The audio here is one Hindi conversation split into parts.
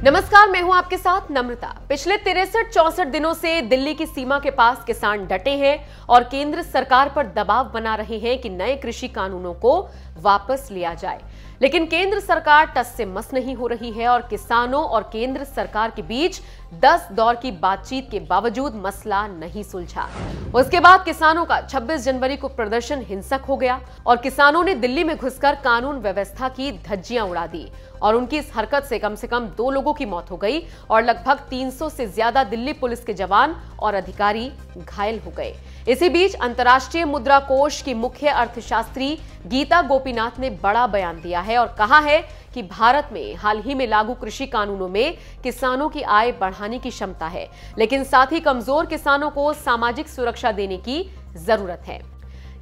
नमस्कार, मैं हूं आपके साथ नम्रता। पिछले 63-64 दिनों से दिल्ली की सीमा के पास किसान डटे हैं और केंद्र सरकार पर दबाव बना रहे हैं कि नए कृषि कानूनों को वापस लिया जाए। लेकिन केंद्र सरकार टस से मस नहीं हो रही है और किसानों और केंद्र सरकार के बीच 10 दौर की बातचीत के बावजूद मसला नहीं सुलझा। उसके बाद किसानों का 26 जनवरी को प्रदर्शन हिंसक हो गया और किसानों ने दिल्ली में घुसकर कानून व्यवस्था की धज्जियां उड़ा दी और उनकी इस हरकत से कम 2 लोगों की मौत हो गई और लगभग 300 से ज्यादा दिल्ली पुलिस के जवान और अधिकारी घायल हो गए। इसी बीच अंतर्राष्ट्रीय मुद्रा कोष की मुख्य अर्थशास्त्री गीता गोपीनाथ ने बड़ा बयान दिया है और कहा है कि भारत में हाल ही में लागू कृषि कानूनों में किसानों की आय बढ़ाने की क्षमता है, लेकिन साथ ही कमजोर किसानों को सामाजिक सुरक्षा देने की जरूरत है।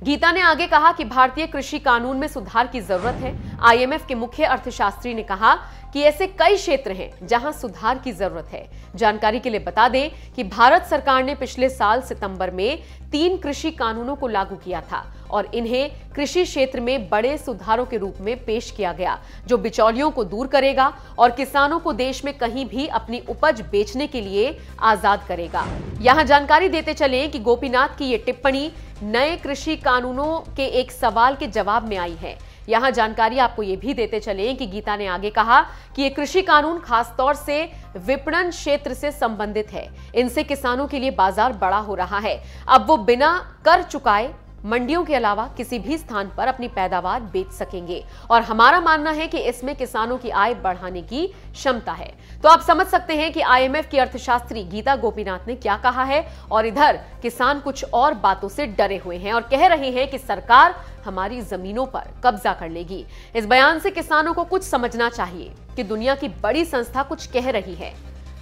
गीता ने आगे कहा कि भारतीय कृषि कानून में सुधार की जरूरत है। आईएमएफ के मुख्य अर्थशास्त्री ने कहा कि ऐसे कई क्षेत्र हैं जहां सुधार की जरूरत है। जानकारी के लिए बता दें कि भारत सरकार ने पिछले साल सितंबर में 3 कृषि कानूनों को लागू किया था और इन्हें कृषि क्षेत्र में बड़े सुधारों के रूप में पेश किया गया, जो बिचौलियों को दूर करेगा और किसानों को देश में कहीं भी अपनी उपज बेचने के लिए आजाद करेगा। यहां जानकारी देते चलें कि गोपीनाथ की ये टिप्पणी नए कृषि कानूनों के एक सवाल के जवाब में आई है। यहां जानकारी आपको ये भी देते चलें कि गीता ने आगे कहा कि ये कृषि कानून खासतौर से विपणन क्षेत्र से संबंधित है। इनसे किसानों के लिए बाजार बड़ा हो रहा है। अब वो बिना कर चुकाए मंडियों के अलावा किसी भी स्थान पर अपनी पैदावार बेच सकेंगे और हमारा मानना है कि इसमें किसानों की आय बढ़ाने की क्षमता है। तो आप समझ सकते हैं कि आईएमएफ की अर्थशास्त्री गीता गोपीनाथ ने क्या कहा है और इधर किसान कुछ और बातों से डरे हुए हैं और कह रहे हैं कि सरकार हमारी जमीनों पर कब्जा कर लेगी। इस बयान से किसानों को कुछ समझना चाहिए कि दुनिया की बड़ी संस्था कुछ कह रही है।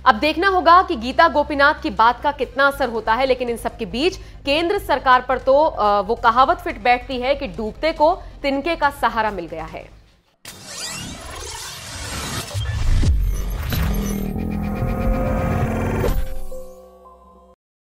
अब देखना होगा कि गीता गोपीनाथ की बात का कितना असर होता है, लेकिन इन सब के बीच केंद्र सरकार पर तो वो कहावत फिट बैठती है कि डूबते को तिनके का सहारा मिल गया है।